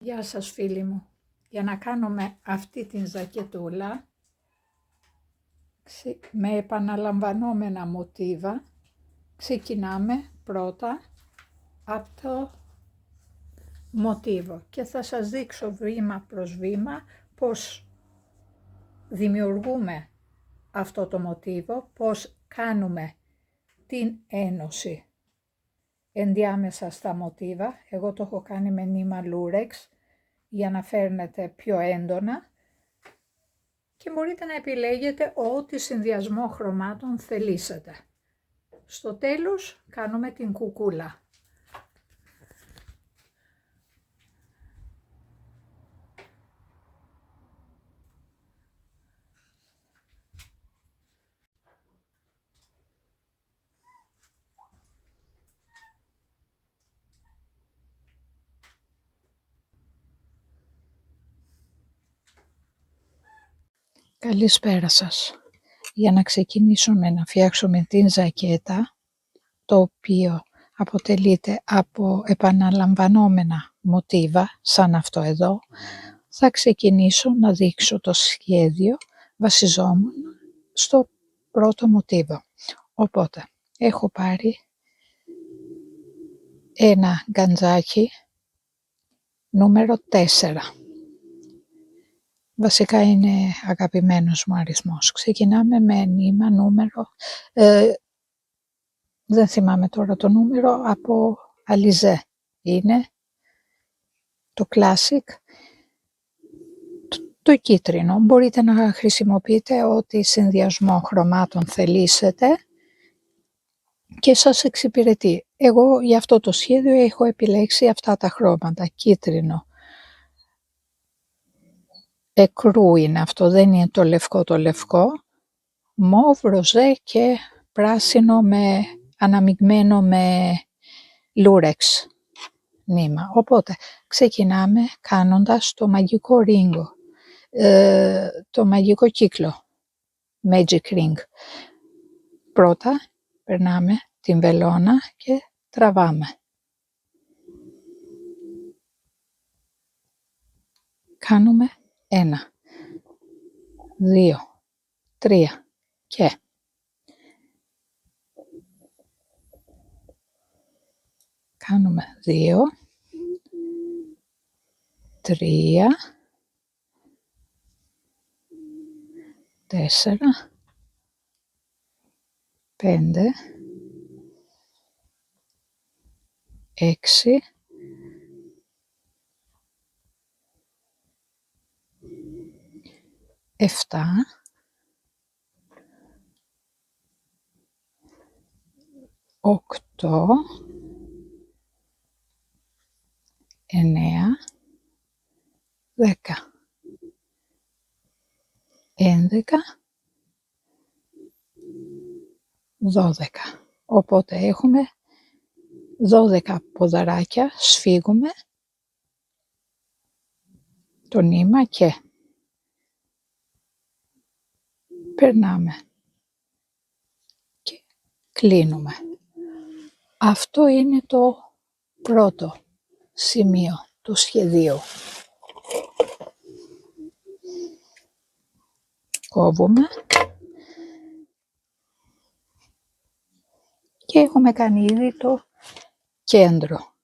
Γεια σας φίλοι μου. Για να κάνουμε αυτή την ζακετούλα με επαναλαμβανόμενα μοτίβα, ξεκινάμε πρώτα από το μοτίβο και θα σας δείξω βήμα προς βήμα πώς δημιουργούμε αυτό το μοτίβο, πώς κάνουμε την ένωση ενδιάμεσα στα μοτίβα. Εγώ το έχω κάνει με νήμα λούρεξ για να φέρνετε πιο έντονα και μπορείτε να επιλέγετε ό,τι συνδυασμό χρωμάτων θελήσετε. Στο τέλος κάνουμε την κουκούλα. Καλησπέρα σας. Για να ξεκινήσουμε να φτιάξουμε την ζακέτα, το οποίο αποτελείται από επαναλαμβανόμενα μοτίβα, σαν αυτό εδώ, θα ξεκινήσω να δείξω το σχέδιο βασιζόμενο στο πρώτο μοτίβο. Οπότε, έχω πάρει ένα γκαντζάκι νούμερο 4. Βασικά είναι αγαπημένος μου αριθμός. Ξεκινάμε με νήμα νούμερο, δεν θυμάμαι τώρα το νούμερο, από Alize είναι το Classic, το κίτρινο. Μπορείτε να χρησιμοποιείτε ό,τι συνδυασμό χρωμάτων θελήσετε και σας εξυπηρετεί. Εγώ για αυτό το σχέδιο έχω επιλέξει αυτά τα χρώματα, κίτρινο. Εκρού είναι αυτό, δεν είναι το λευκό, μοβ, ροζέ και πράσινο αναμειγμένο με λούρεξ νήμα. Οπότε ξεκινάμε κάνοντας το μαγικό ρίγκο, το μαγικό κύκλο, magic ring. Πρώτα περνάμε την βελόνα και τραβάμε. Κάνουμε 1, 2, 3 και κάνουμε 2, 3, 4, 5, 6, 7, 8, 9, 10, 11, 12. Οπότε έχουμε 12 ποδαράκια, σφίγγουμε το νήμα και περνάμε και κλείνουμε. Αυτό είναι το πρώτο σημείο του σχεδίου. Κόβουμε και έχουμε κάνει ήδη το κέντρο.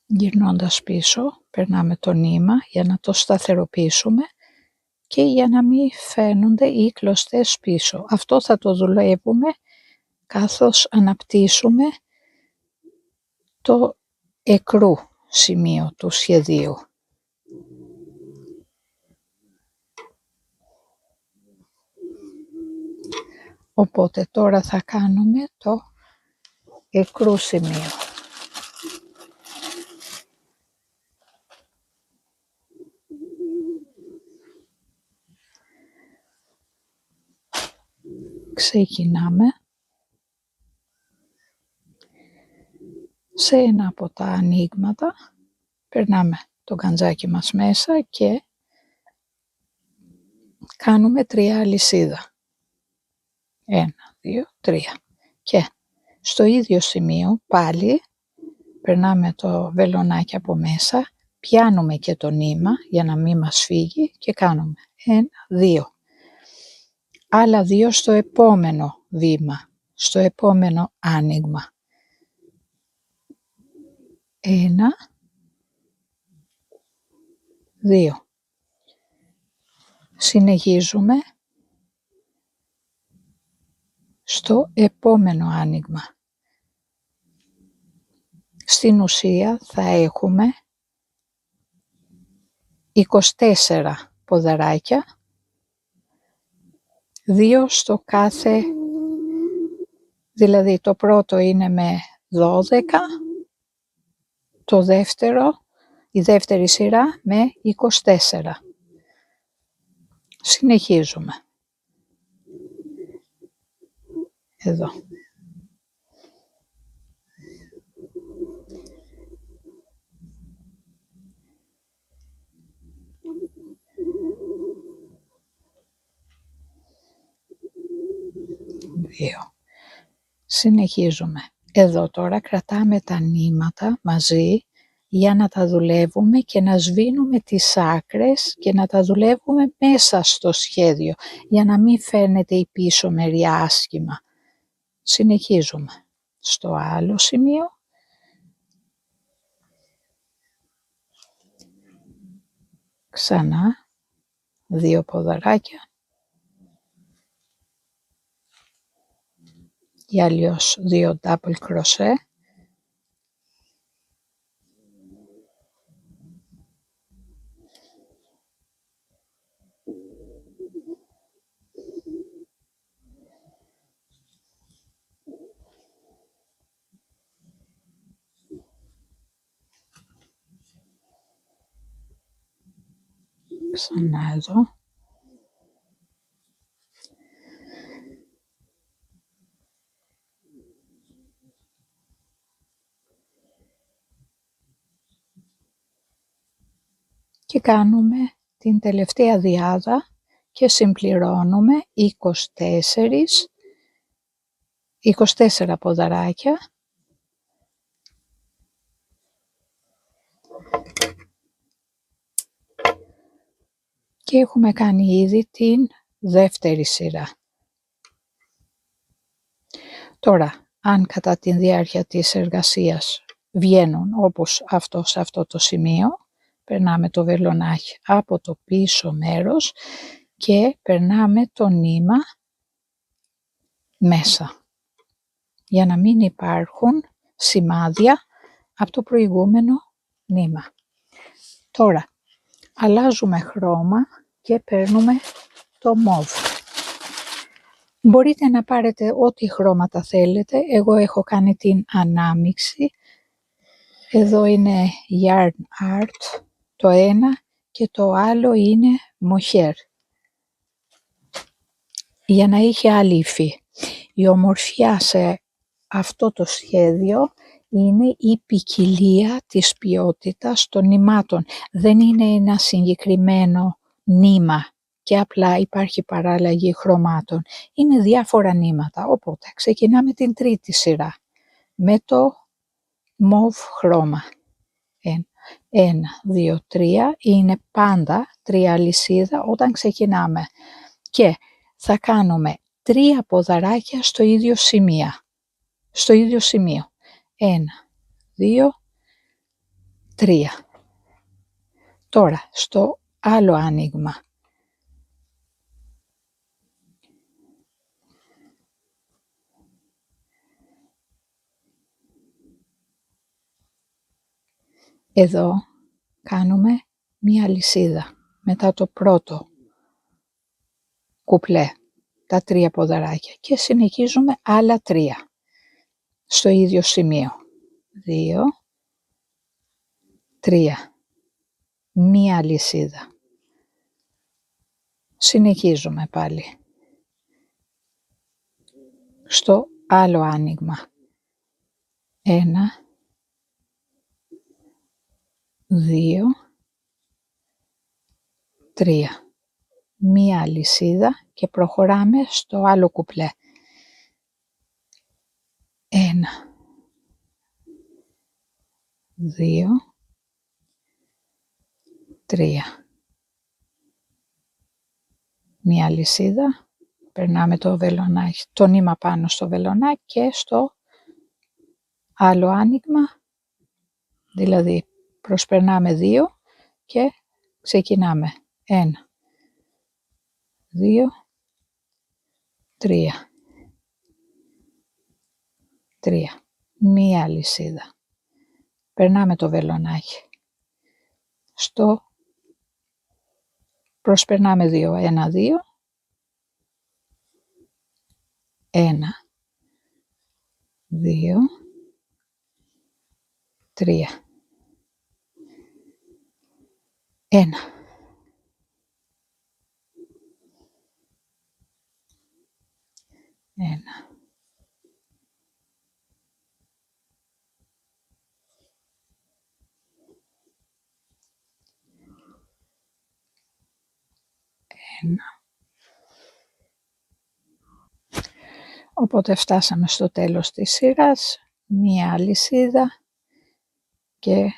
Γυρνώντας πίσω, περνάμε το νήμα για να το σταθεροποιήσουμε και για να μην φαίνονται οι κλωστές πίσω. Αυτό θα το δουλεύουμε καθώς αναπτύσσουμε το εκρού σημείο του σχεδίου. Οπότε τώρα θα κάνουμε το εκρού σημείο. Ξεκινάμε σε ένα από τα ανοίγματα, περνάμε το γκαντζάκι μας μέσα και κάνουμε 3 αλυσίδα. 1, 2, 3 και Στο ίδιο σημείο πάλι περνάμε το βελονάκι από μέσα, πιάνουμε και το νήμα για να μην μας φύγει και κάνουμε 1, 2. Άλλα 2 στο επόμενο βήμα, στο επόμενο άνοιγμα. 1, 2. Συνεχίζουμε στο επόμενο άνοιγμα. Στην ουσία θα έχουμε 24 ποδαράκια, 2 στο κάθε, δηλαδή το πρώτο είναι με 12, το δεύτερο, η δεύτερη σειρά με 24. Συνεχίζουμε. Εδώ. Συνεχίζουμε. Εδώ τώρα κρατάμε τα νήματα μαζί για να τα δουλεύουμε και να σβήνουμε τις άκρες και να τα δουλεύουμε μέσα στο σχέδιο για να μην φαίνεται η πίσω μεριά άσχημα. Συνεχίζουμε. Στο άλλο σημείο. Ξανά 2 ποδαράκια. Ή αλλιώς 2 double crochet. Ξανά εδώ. Και κάνουμε την τελευταία διάδα και συμπληρώνουμε 24 ποδαράκια και έχουμε κάνει ήδη την δεύτερη σειρά. Τώρα, αν κατά τη διάρκεια της εργασίας βγαίνουν όπως αυτό σε αυτό το σημείο, περνάμε το βελονάκι από το πίσω μέρος και περνάμε το νήμα μέσα για να μην υπάρχουν σημάδια από το προηγούμενο νήμα. Τώρα αλλάζουμε χρώμα και παίρνουμε το μόβ. Μπορείτε να πάρετε ό,τι χρώματα θέλετε. Εγώ έχω κάνει την ανάμιξη. Εδώ είναι Yarn Art το ένα και το άλλο είναι Mohair. Για να είχε άλλη υφή. Η ομορφιά σε αυτό το σχέδιο είναι η ποικιλία της ποιότητας των νημάτων. Δεν είναι ένα συγκεκριμένο νήμα και απλά υπάρχει παράλλαγη χρωμάτων. Είναι διάφορα νήματα, οπότε ξεκινάμε την τρίτη σειρά με το μοβ χρώμα. 1, 2, 3 είναι πάντα 3 αλυσίδα όταν ξεκινάμε και θα κάνουμε 3 ποδαράκια στο ίδιο σημείο. 1, 2, 3. Τώρα στο άλλο άνοιγμα. Εδώ κάνουμε μία αλυσίδα μετά το πρώτο κουπλέ, τα 3 ποδαράκια και συνεχίζουμε άλλα 3 στο ίδιο σημείο. 2, 3, μία αλυσίδα. Συνεχίζουμε πάλι στο άλλο άνοιγμα. 1, 2, 3. Μία αλυσίδα και προχωράμε στο άλλο κουπλέ. 1, 2, 3. Μία αλυσίδα, περνάμε το βελονάκι, το νήμα πάνω στο βελονάκι και στο άλλο άνοιγμα, δηλαδή προσπερνάμε 2 και ξεκινάμε 1, 2, 3, 3. Μία αλυσίδα, περνάμε το βελονάκι, προσπερνάμε 2, 1, 2, 1, 2, 3, 1. 1. Οπότε φτάσαμε στο τέλος της σειράς, μία αλυσίδα και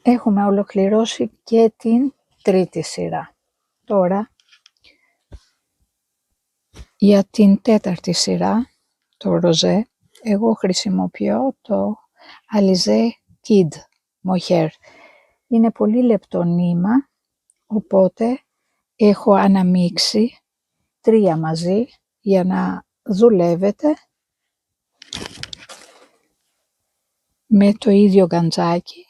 έχουμε ολοκληρώσει και την τρίτη σειρά. Τώρα για την τέταρτη σειρά, το ροζέ, εγώ χρησιμοποιώ το Alizé Kid Mohair. Είναι πολύ λεπτό νήμα, οπότε έχω αναμίξει 3 μαζί για να δουλεύετε με το ίδιο γκαντζάκι.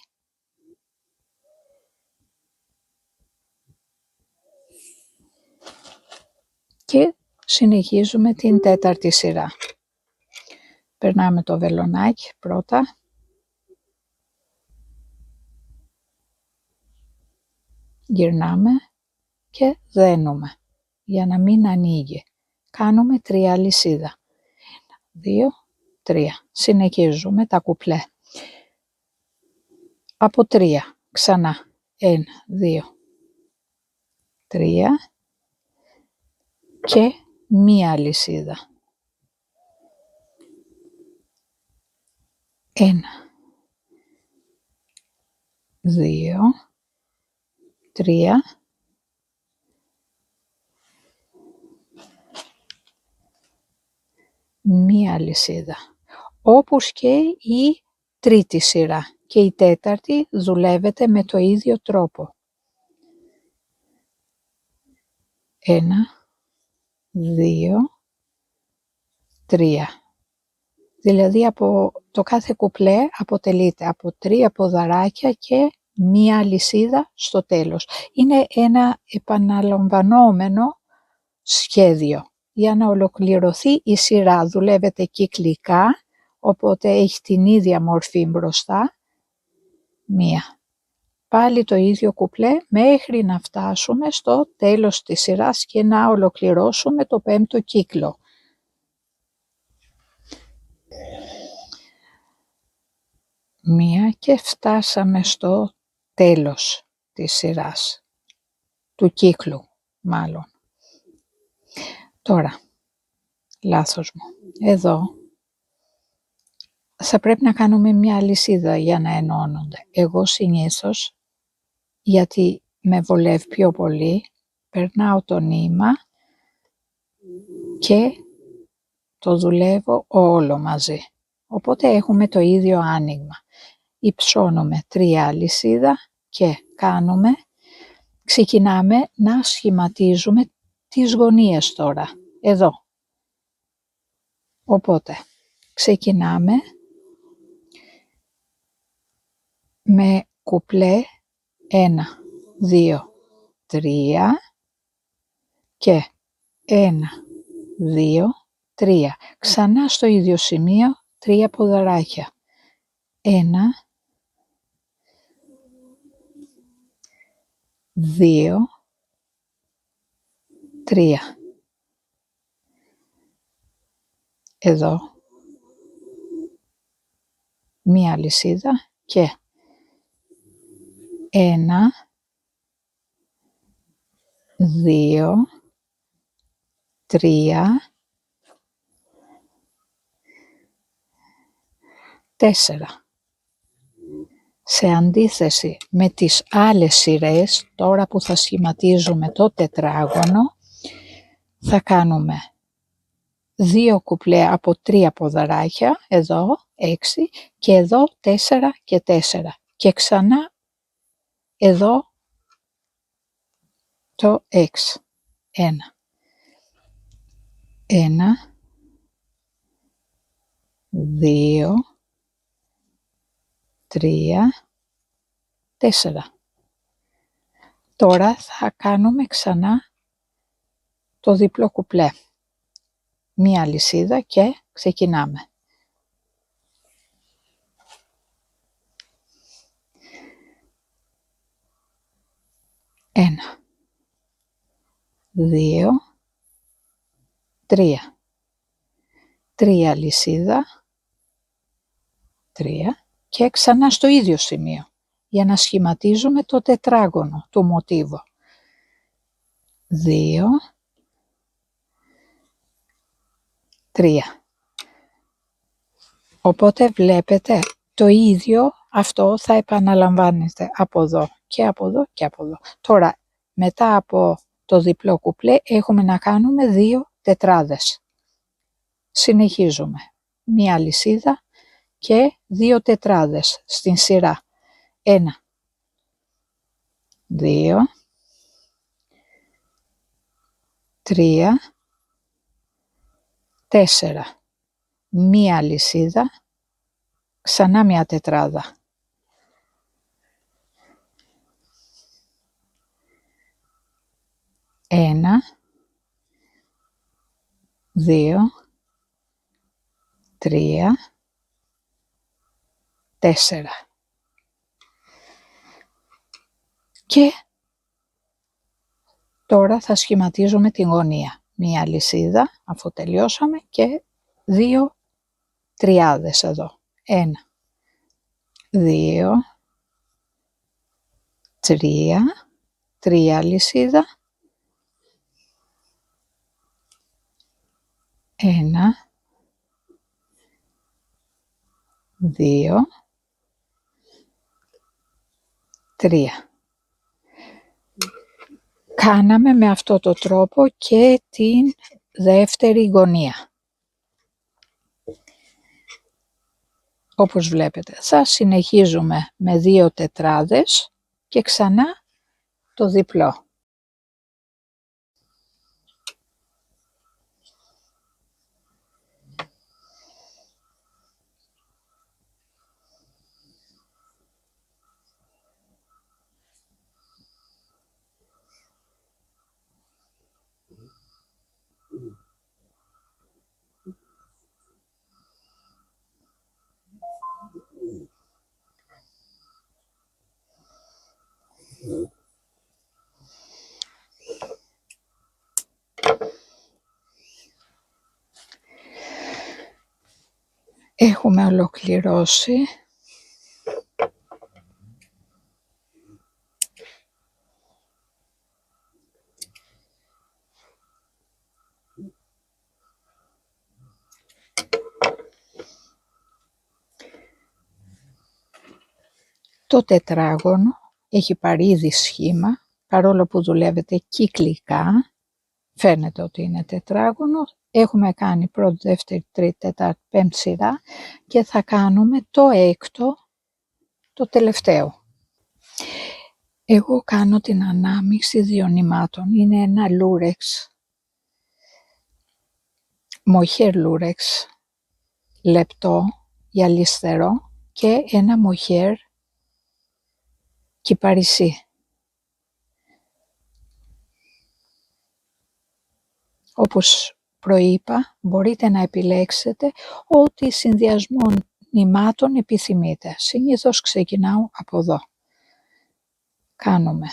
Και συνεχίζουμε την τέταρτη σειρά. Περνάμε το βελονάκι πρώτα. Γυρνάμε και δένουμε για να μην ανοίγει. Κάνουμε 3 αλυσίδα. 1, 2, 3. Συνεχίζουμε τα κουπλέ. Από 3 ξανά. 1, 2, 3 και μία αλυσίδα. 1, 2, 3 μία αλυσίδα. Όπως και η τρίτη σειρά και η τέταρτη δουλεύεται με το ίδιο τρόπο. 1, 2, 3. Δηλαδή από το κάθε κουπλέ αποτελείται από 3 ποδαράκια και μία αλυσίδα στο τέλος. Είναι ένα επαναλαμβανόμενο σχέδιο. Για να ολοκληρωθεί η σειρά δουλεύετε κυκλικά, οπότε έχει την ίδια μορφή μπροστά. Μία. Πάλι το ίδιο κουπλέ μέχρι να φτάσουμε στο τέλος της σειράς και να ολοκληρώσουμε το 5ο κύκλο. Μία και φτάσαμε στο τέλος της σειράς, του κύκλου μάλλον. Τώρα, λάθος μου, εδώ θα πρέπει να κάνουμε μια αλυσίδα για να ενώνονται. Εγώ συνήθως, γιατί με βολεύει πιο πολύ, περνάω το νήμα και το δουλεύω όλο μαζί. Οπότε έχουμε το ίδιο άνοιγμα. Υψώνουμε 3 αλυσίδα και ξεκινάμε να σχηματίζουμε τις γωνίες τώρα, εδώ. Οπότε ξεκινάμε με κουπλέ 1, 2, 3 και 1, 2, 3. Ξανά στο ίδιο σημείο 3 ποδαράκια. 1, 2, 3. Εδώ μία αλυσίδα και 1, 2, 3, 4. Σε αντίθεση με τις άλλες σειρές, τώρα που θα σχηματίζουμε το τετράγωνο, θα κάνουμε 2 κουπλέ από 3 ποδαράκια, εδώ 6 και εδώ 4 και 4 και ξανά εδώ το 6. 1, 2, 3, 4. Τώρα θα κάνουμε ξανά το διπλό κουπλέ. Μία αλυσίδα και ξεκινάμε. 1, 2, 3. 3 αλυσίδα, 3 και ξανά στο ίδιο σημείο για να σχηματίζουμε το τετράγωνο του μοτίβου. 2, 3. Οπότε βλέπετε το ίδιο αυτό θα επαναλαμβάνεται από εδώ και από εδώ και από εδώ. Τώρα μετά από το διπλό κουπλέ έχουμε να κάνουμε 2 τετράδες. Συνεχίζουμε. Μία αλυσίδα και 2 τετράδες στην σειρά. 1, 2, 3, 4. Μία αλυσίδα, ξανά μία τετράδα. 1, 2, 3, 4. Και τώρα θα σχηματίζουμε την γωνία. Μία αλυσίδα αφού τελειώσαμε και 2 τριάδες εδώ. 1, 2, 3, 3 αλυσίδα, 1, 2, 3. Κάναμε με αυτό το τρόπο και την δεύτερη γωνία. Όπως βλέπετε θα συνεχίζουμε με 2 τετράδες και ξανά το διπλό. Έχουμε ολοκληρώσει. Το τετράγωνο έχει πάρει ήδη σχήμα, παρόλο που δουλεύετε κυκλικά, φαίνεται ότι είναι τετράγωνο. Έχουμε κάνει πρώτη, δεύτερη, τρίτη, τέταρτη, πέμπτη σειρά και θα κάνουμε το έκτο, το τελευταίο. Εγώ κάνω την ανάμειξη 2 νημάτων. Είναι ένα λούρεξ, μοχέρ λούρεξ, λεπτό, γυαλιστερό και ένα μοχέρ κυπαρισί. Όπως προείπα, μπορείτε να επιλέξετε ό,τι συνδυασμό νημάτων επιθυμείτε. Συνήθως ξεκινάω από εδώ. Κάνουμε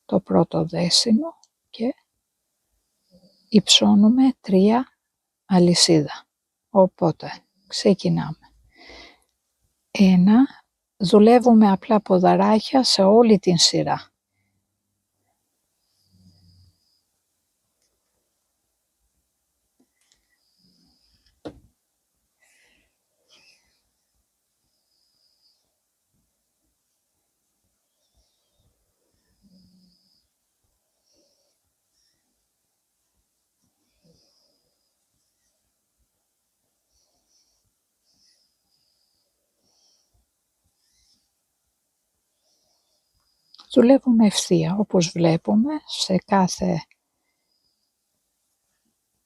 το πρώτο δέσιμο και υψώνουμε 3 αλυσίδα. Οπότε ξεκινάμε. 1, δουλεύουμε απλά ποδαράκια σε όλη την σειρά. Δουλεύουμε ευθεία, όπως βλέπουμε, σε κάθε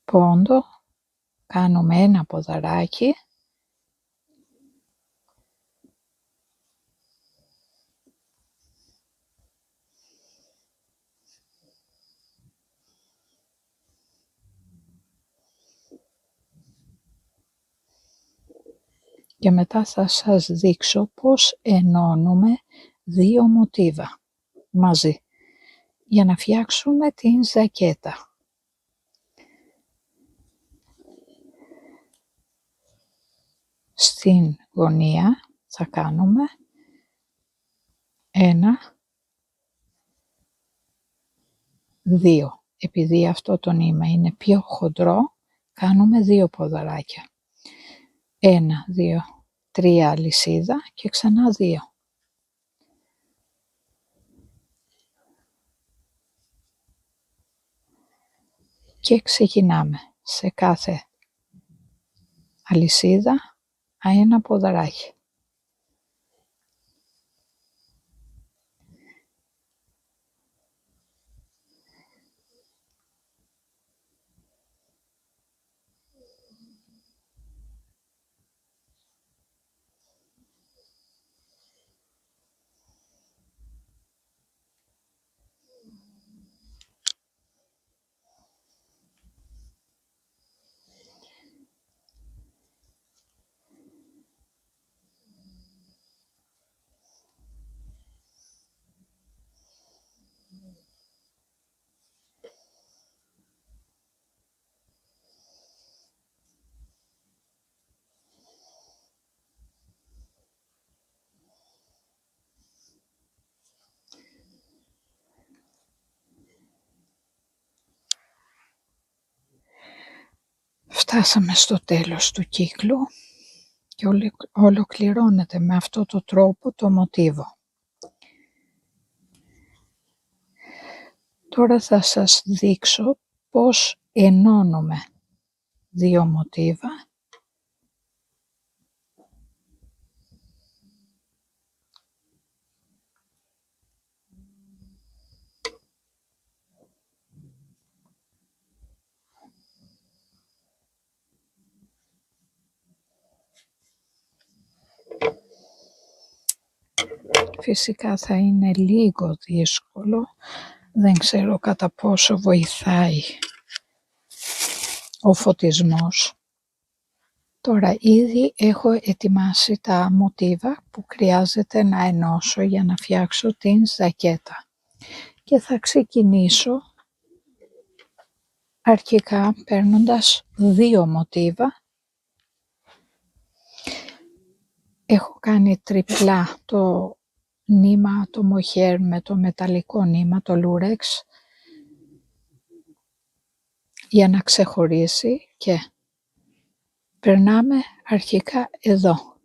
πόντο κάνουμε ένα ποδαράκι και μετά θα σας δείξω πώς ενώνουμε 2 μοτίβα μαζί για να φτιάξουμε την ζακέτα. Στην γωνία θα κάνουμε 1, 2. Επειδή αυτό το νήμα είναι πιο χοντρό, κάνουμε 2 ποδαράκια. 1, 2, 3 αλυσίδα και ξανά 2. Και ξεκινάμε σε κάθε αλυσίδα ένα ποδαράκι. Φτάσαμε στο τέλος του κύκλου και ολοκληρώνεται με αυτό το τρόπο το μοτίβο. Τώρα θα σας δείξω πώς ενώνουμε 2 μοτίβα Φυσικά θα είναι λίγο δύσκολο, δεν ξέρω κατά πόσο βοηθάει ο φωτισμός. Τώρα ήδη έχω ετοιμάσει τα μοτίβα που χρειάζεται να ενώσω για να φτιάξω την ζακέτα. Και θα ξεκινήσω αρχικά παίρνοντας 2 μοτίβα. Έχω κάνει τριπλά το νήμα, το μοχέρ με το μεταλλικό νήμα, το λούρεξ, για να ξεχωρίσει και περνάμε αρχικά εδώ.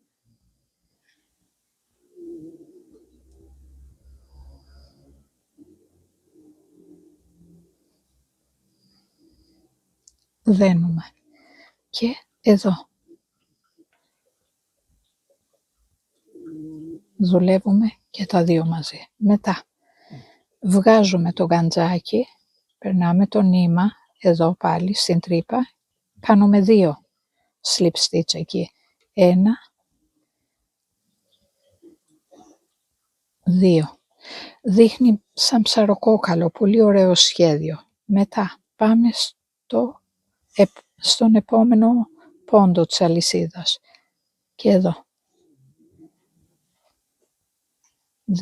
Δένουμε και εδώ. Δουλεύουμε και τα 2 μαζί. Μετά βγάζουμε το γαντζάκι, περνάμε το νήμα εδώ πάλι στην τρύπα, κάνουμε 2 slip stitch εκεί. 1, 2. Δείχνει σαν ψαροκόκαλο, πολύ ωραίο σχέδιο. Μετά πάμε στον επόμενο πόντο της αλυσίδας και εδώ.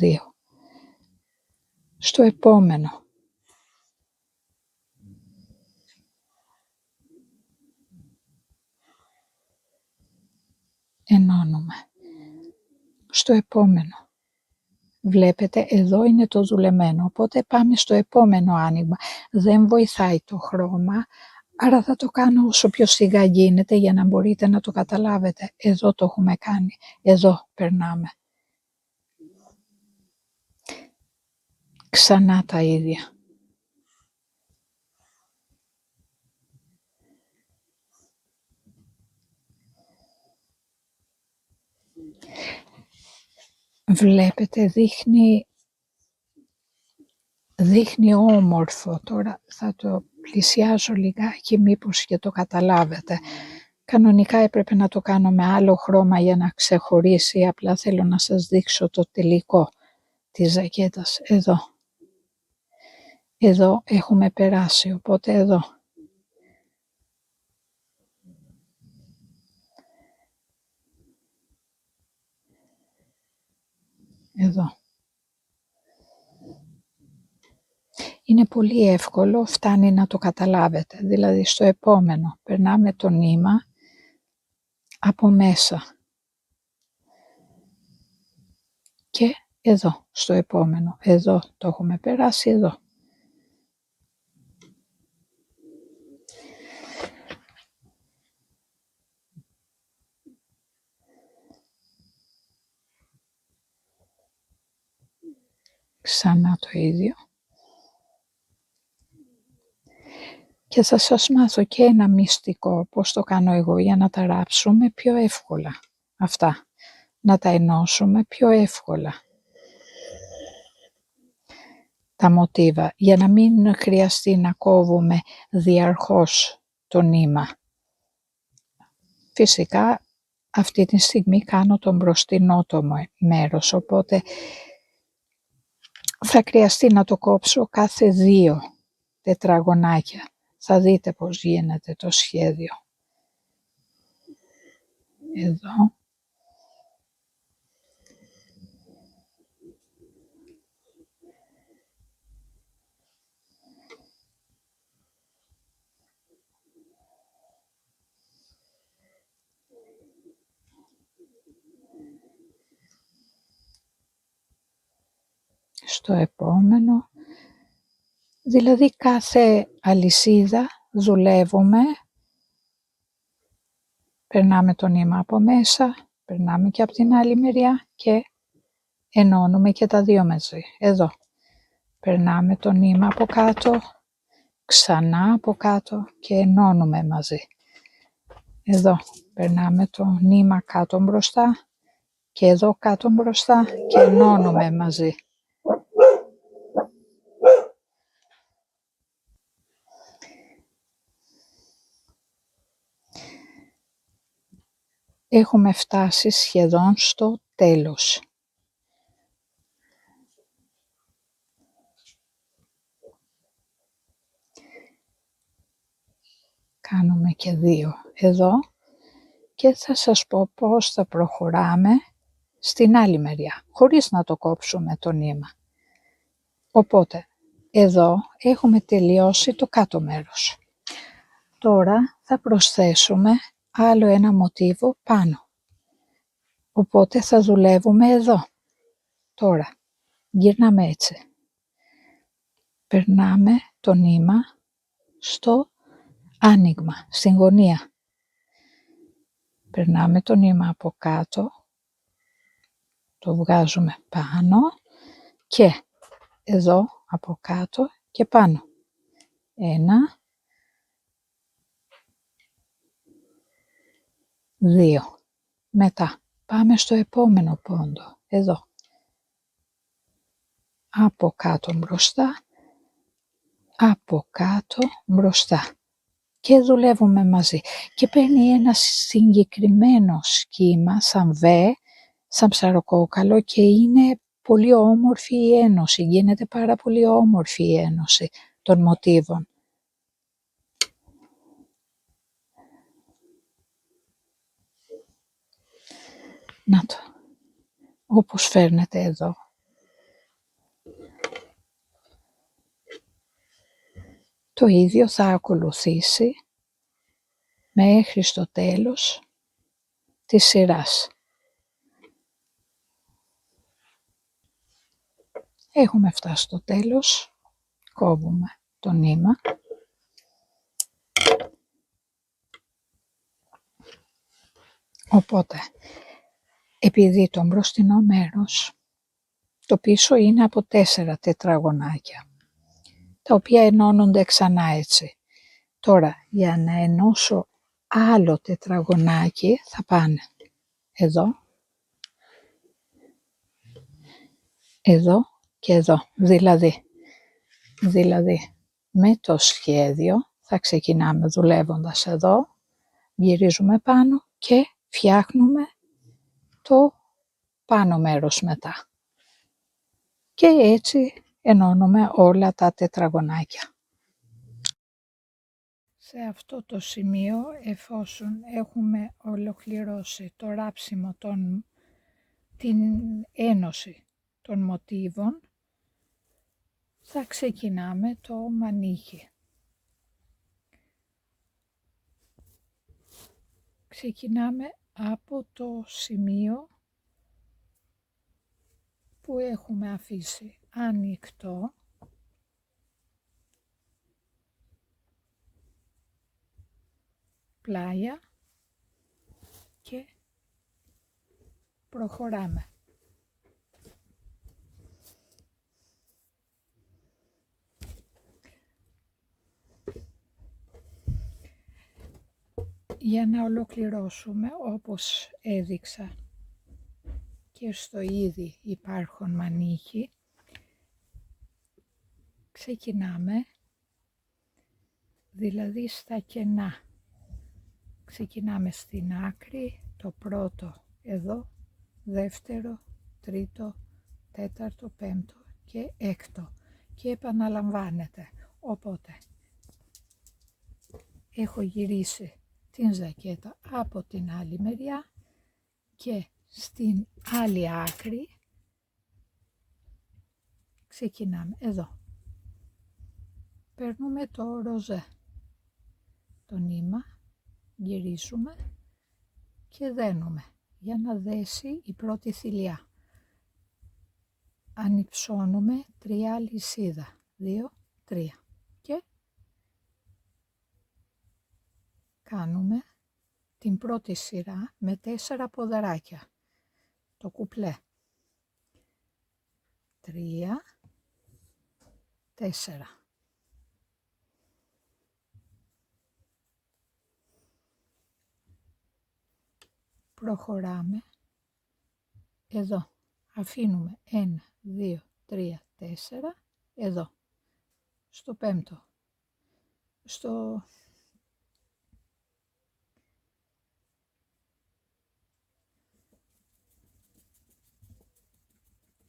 2. Στο επόμενο. ενώνουμε. Στο επόμενο. Βλέπετε εδώ είναι το δουλεμένο, οπότε πάμε στο επόμενο άνοιγμα. Δεν βοηθάει το χρώμα, άρα θα το κάνω όσο πιο σιγά γίνεται για να μπορείτε να το καταλάβετε. Εδώ το έχουμε κάνει, εδώ περνάμε. Ξανά τα ίδια. Βλέπετε δείχνει όμορφο. Τώρα θα το πλησιάσω λιγάκι μήπως και το καταλάβετε. Κανονικά έπρεπε να το κάνω με άλλο χρώμα για να ξεχωρίσει. Απλά θέλω να σας δείξω το τελικό της ζακέτας. Εδώ έχουμε περάσει, οπότε εδώ. Εδώ. Είναι πολύ εύκολο, φτάνει να το καταλάβετε. Δηλαδή στο επόμενο περνάμε το νήμα από μέσα. Και εδώ στο επόμενο. Εδώ το έχουμε περάσει εδώ. Ξανά το ίδιο. Και θα σας μάθω και ένα μυστικό πώς το κάνω εγώ για να τα ράψουμε πιο εύκολα. Αυτά. Να τα ενώσουμε πιο εύκολα. Τα μοτίβα. Για να μην χρειαστεί να κόβουμε διαρκώς το νήμα. Φυσικά αυτή τη στιγμή κάνω τον μπροστινό το μέρος. Οπότε θα χρειαστεί να το κόψω κάθε 2 τετραγωνάκια. Θα δείτε πώς γίνεται το σχέδιο. Εδώ. Στο επόμενο. Δηλαδή κάθε αλυσίδα δουλεύουμε. Περνάμε το νήμα από μέσα, περνάμε και από την άλλη μεριά και ενώνουμε και τα 2 μαζί. Εδώ. Περνάμε το νήμα από κάτω, ξανά από κάτω και ενώνουμε μαζί. Εδώ. Περνάμε το νήμα κάτω μπροστά και εδώ κάτω μπροστά και ενώνουμε μαζί. Έχουμε φτάσει σχεδόν στο τέλος. Κάνουμε και 2 εδώ και θα σας πω πώς θα προχωράμε στην άλλη μεριά, χωρίς να το κόψουμε το νήμα. Οπότε, εδώ έχουμε τελειώσει το κάτω μέρος. Τώρα θα προσθέσουμε άλλο ένα μοτίβο πάνω. Οπότε θα δουλεύουμε εδώ. Τώρα, γυρνάμε έτσι. Περνάμε το νήμα στο άνοιγμα, στην γωνία. Περνάμε το νήμα από κάτω, το βγάζουμε πάνω και εδώ από κάτω και πάνω. 1, 2. Μετά πάμε στο επόμενο πόντο, εδώ. Από κάτω μπροστά, από κάτω μπροστά. Και δουλεύουμε μαζί. Και παίρνει ένα συγκεκριμένο σχήμα, σαν βε, σαν ψαροκόκαλο και είναι πολύ όμορφη η ένωση. Γίνεται πάρα πολύ όμορφη η ένωση των μοτίβων. Να το, όπως φέρνετε εδώ. Το ίδιο θα ακολουθήσει μέχρι στο τέλος της σειράς. Έχουμε φτάσει στο τέλος, κόβουμε το νήμα. Οπότε, επειδή το μπροστινό μέρος, το πίσω είναι από 4 τετραγωνάκια, τα οποία ενώνονται ξανά έτσι. Τώρα, για να ενώσω άλλο τετραγωνάκι, θα πάνε εδώ, εδώ και εδώ. Δηλαδή, με το σχέδιο θα ξεκινάμε δουλεύοντας εδώ, γυρίζουμε πάνω και φτιάχνουμε το πάνω μέρος μετά. Και έτσι ενώνουμε όλα τα τετραγωνάκια. Σε αυτό το σημείο, εφόσον έχουμε ολοκληρώσει το ράψιμο την ένωση των μοτίβων, θα ξεκινάμε το μανίκι. Ξεκινάμε από το σημείο που έχουμε αφήσει ανοιχτό πλάγια και προχωράμε. Για να ολοκληρώσουμε, όπως έδειξα και στο ήδη υπάρχον μανίκι, ξεκινάμε δηλαδή στα κενά. Ξεκινάμε στην άκρη, το πρώτο εδώ, δεύτερο, τρίτο, τέταρτο, πέμπτο και έκτο και επαναλαμβάνεται. Οπότε έχω γυρίσει την ζακέτα από την άλλη μεριά και στην άλλη άκρη ξεκινάμε εδώ. Παίρνουμε το ροζέ, το νήμα, γυρίζουμε και δένουμε για να δέσει η πρώτη θηλιά. Ανυψώνουμε 3 αλυσίδα, 2, 3 και κάνουμε την πρώτη σειρά με 4 ποδαράκια, το κουπλέ. 3, 4. Προχωράμε εδώ, αφήνουμε 1, 2, 3, 4, εδώ, στο πέμπτο, στο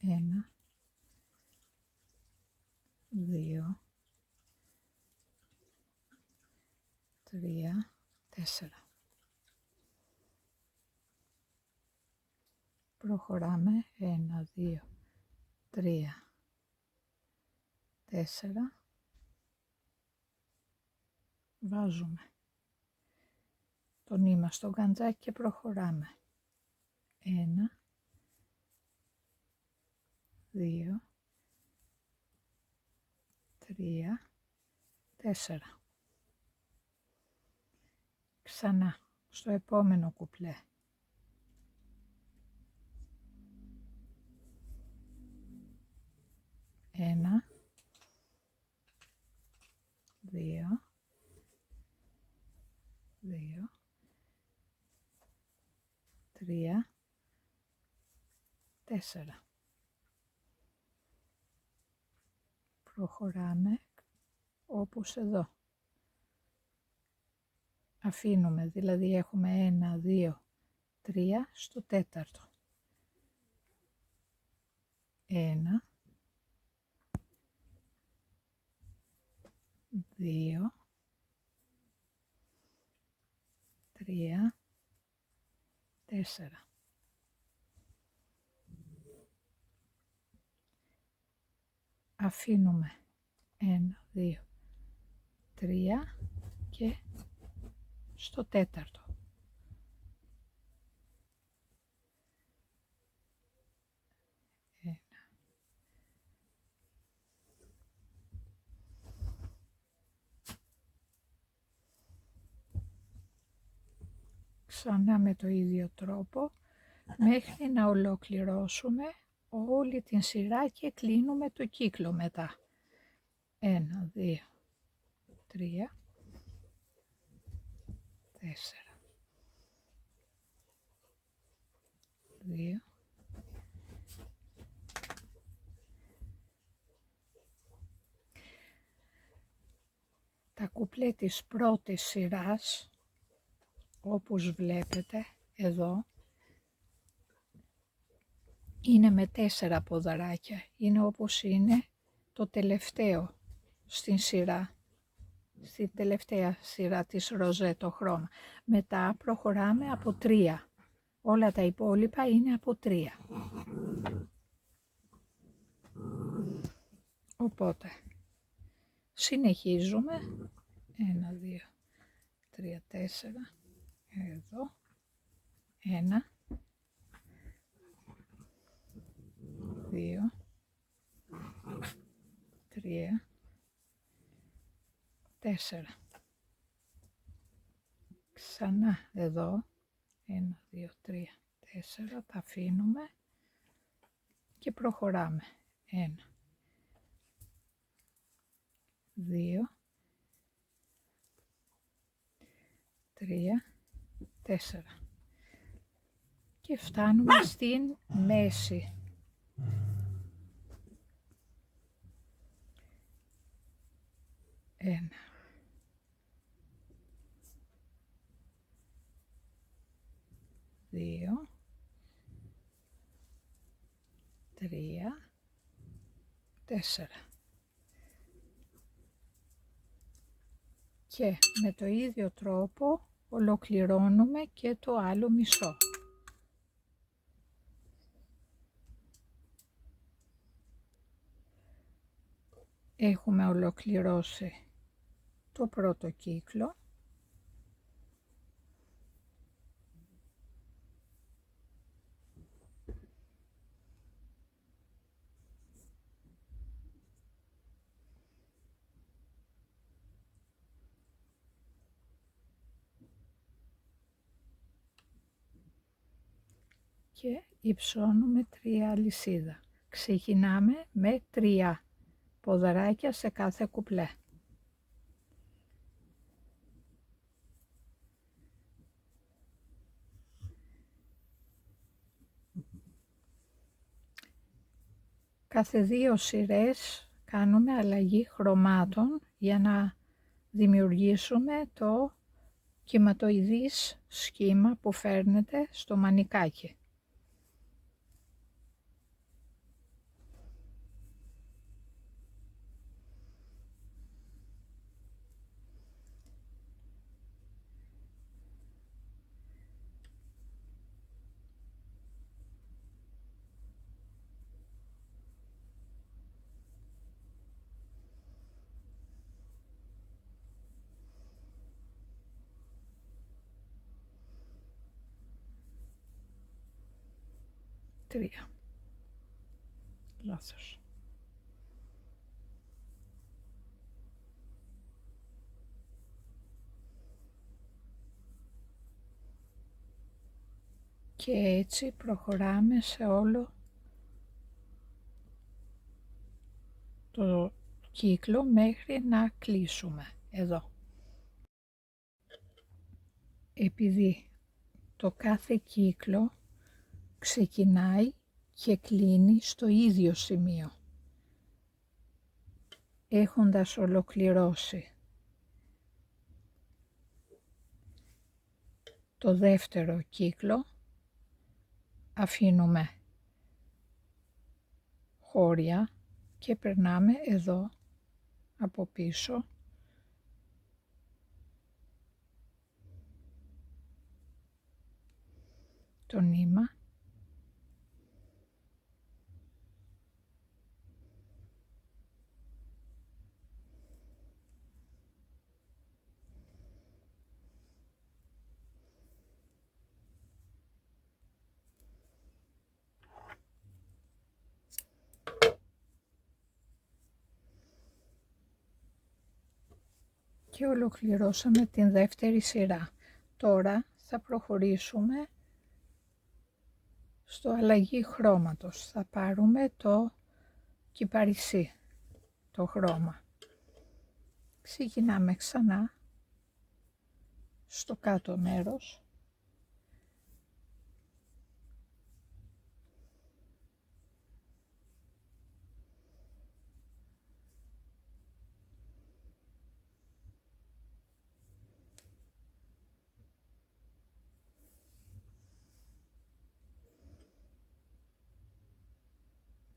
1, 2, 3, 4. Προχωράμε 1, 2, 3, 4. Βάζουμε το νήμα στο γκαντζάκι και προχωράμε. 1, 2, 3, 4. Ξανά στο επόμενο κουπλέ. 1, 2, 2, 3, 4. Προχωράμε όπως εδώ. Αφήνουμε, δηλαδή έχουμε 1, 2, 3 στο τέταρτο. 1, 2, 3, 4. Αφήνουμε 1, 2, 3 και στο τέταρτο. ξανά με το ίδιο τρόπο μέχρι να ολοκληρώσουμε όλη την σειρά και κλείνουμε το κύκλο μετά. 1, 2, 3, 4, 2, τα κουπλέ της πρώτης σειράς, όπως βλέπετε εδώ, είναι με 4 ποδαράκια. Είναι όπως είναι το τελευταίο στην σειρά, στην τελευταία σειρά της ροζέτο χρώμα. Μετά προχωράμε από 3. Όλα τα υπόλοιπα είναι από 3. Οπότε συνεχίζουμε. 1, 2, 3, 4. Εδώ. 1, 2, 3, 4. Ξανά εδώ. 1, 2, 3, 4. Τα αφήνουμε και προχωράμε. 1, 2, 3, 4. Και φτάνουμε στην μέση. 1, 2, 3, 4. Και με το ίδιο τρόπο ολοκληρώνουμε και το άλλο μισό. Έχουμε ολοκληρώσει το πρώτο κύκλο. Και υψώνουμε 3 αλυσίδα. Ξεκινάμε με 3 ποδαράκια σε κάθε κουπλέ. Κάθε 2 σειρές κάνουμε αλλαγή χρωμάτων για να δημιουργήσουμε το κυματοειδής σχήμα που φέρνετε στο μανικάκι. Τρία. Λάθος. Και έτσι προχωράμε σε όλο το κύκλο μέχρι να κλείσουμε εδώ. Επειδή το κάθε κύκλο ξεκινάει και κλείνει στο ίδιο σημείο, έχοντας ολοκληρώσει το δεύτερο κύκλο, αφήνουμε χώρια και περνάμε εδώ από πίσω το νήμα και ολοκληρώσαμε την δεύτερη σειρά. Τώρα θα προχωρήσουμε στο αλλαγή χρώματος. Θα πάρουμε το κυπαρισί, το χρώμα. Ξεκινάμε ξανά στο κάτω μέρος.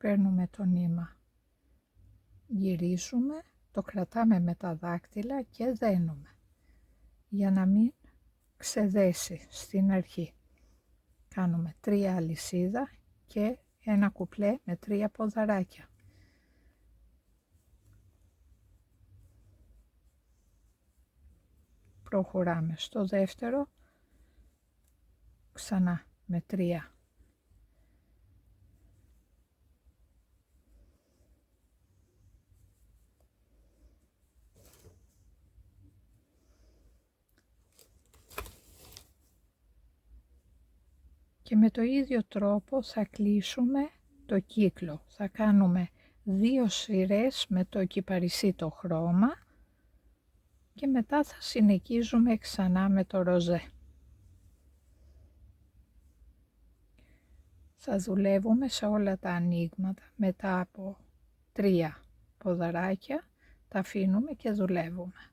Παίρνουμε το νήμα, γυρίζουμε, το κρατάμε με τα δάκτυλα και δένουμε για να μην ξεδέσει στην αρχή. Κάνουμε 3 αλυσίδα και ένα κουπλέ με 3 ποδαράκια. Προχωράμε στο δεύτερο, ξανά με 3. Και με το ίδιο τρόπο θα κλείσουμε το κύκλο. Θα κάνουμε 2 σειρές με το κυπαρισί το χρώμα και μετά θα συνεχίζουμε ξανά με το ροζέ. Θα δουλεύουμε σε όλα τα ανοίγματα. Μετά από 3 ποδαράκια τα αφήνουμε και δουλεύουμε.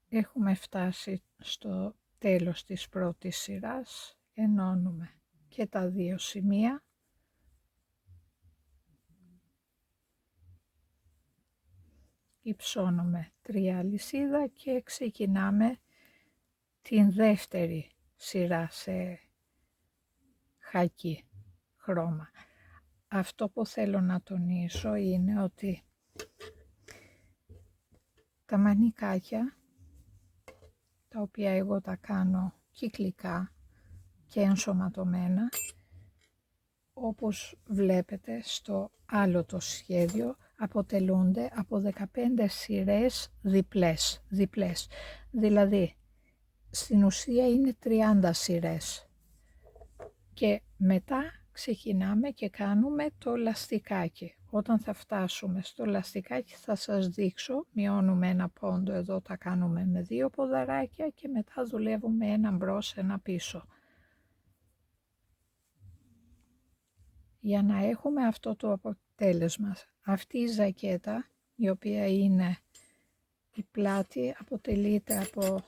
Έχουμε φτάσει στο τέλος της πρώτης σειράς, ενώνουμε και τα 2 σημεία. Υψώνουμε 3 αλυσίδα και ξεκινάμε την δεύτερη σειρά σε χακί χρώμα. Αυτό που θέλω να τονίσω είναι ότι τα μανικάκια, τα οποία εγώ τα κάνω κυκλικά και ενσωματωμένα, όπως βλέπετε στο άλλο το σχέδιο, αποτελούνται από 15 σειρές διπλές. Δηλαδή, στην ουσία είναι 30 σειρές. Και μετά ξεκινάμε και κάνουμε το λαστικάκι. Όταν θα φτάσουμε στο λαστικάκι θα σας δείξω, μειώνουμε ένα πόντο εδώ, τα κάνουμε με 2 ποδαράκια και μετά δουλεύουμε ένα μπρος, ένα πίσω. Για να έχουμε αυτό το αποτέλεσμα, αυτή η ζακέτα, η οποία είναι η πλάτη, αποτελείται από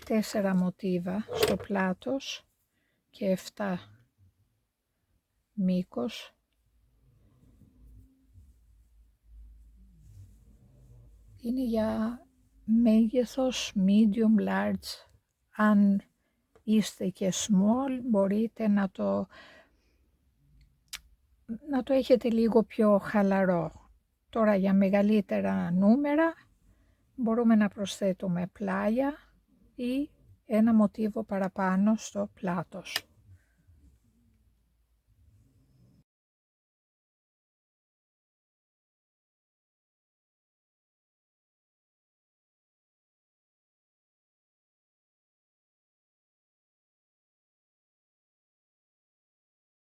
4 μοτίβα στο πλάτος και 7 μήκος. Είναι για μέγεθος medium large. Αν είστε και small μπορείτε να το έχετε λίγο πιο χαλαρό. Τώρα για μεγαλύτερα νούμερα μπορούμε να προσθέτουμε πλάγια ή ένα μοτίβο παραπάνω στο πλάτος.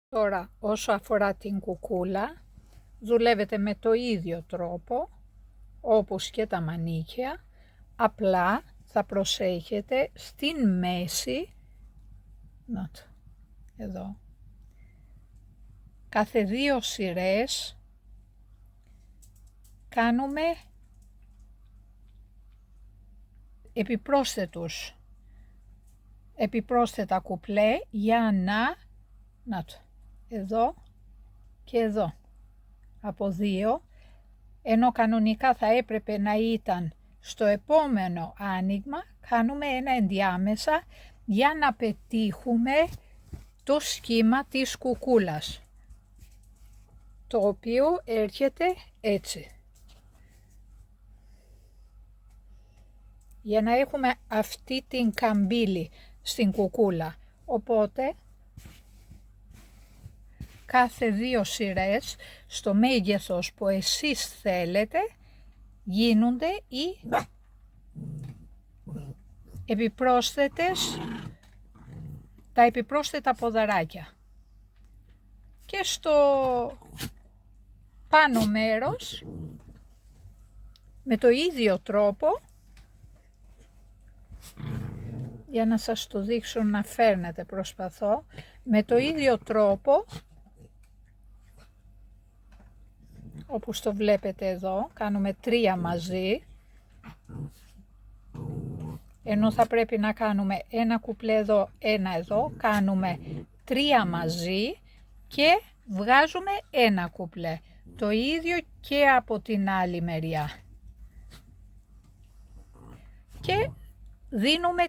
Τώρα όσο αφορά την κουκούλα, δουλεύετε με το ίδιο τρόπο όπως και τα μανίκια, απλά θα προσέχετε στην μέση, εδώ, κάθε 2 σειρές κάνουμε επιπρόσθετα κουπλέ για να εδώ και εδώ από 2, ενώ κανονικά θα έπρεπε να ήταν στο επόμενο άνοιγμα, κάνουμε ένα ενδιάμεσα για να πετύχουμε το σχήμα της κουκούλας. το οποίο έρχεται έτσι. Για να έχουμε αυτή την καμπύλη στην κουκούλα. Οπότε κάθε 2 σειρές στο μέγεθος που εσείς θέλετε γίνονται οι τα επιπρόσθετα ποδαράκια. Και στο πάνω μέρος με το ίδιο τρόπο, για να σας το δείξω να φέρνετε, προσπαθώ, με το ίδιο τρόπο, όπως το βλέπετε εδώ, κάνουμε 3 μαζί, ενώ θα πρέπει να κάνουμε ένα κουπλέ εδώ, ένα εδώ, κάνουμε 3 μαζί και βγάζουμε ένα κουπλέ. Το ίδιο και από την άλλη μεριά. Και δίνουμε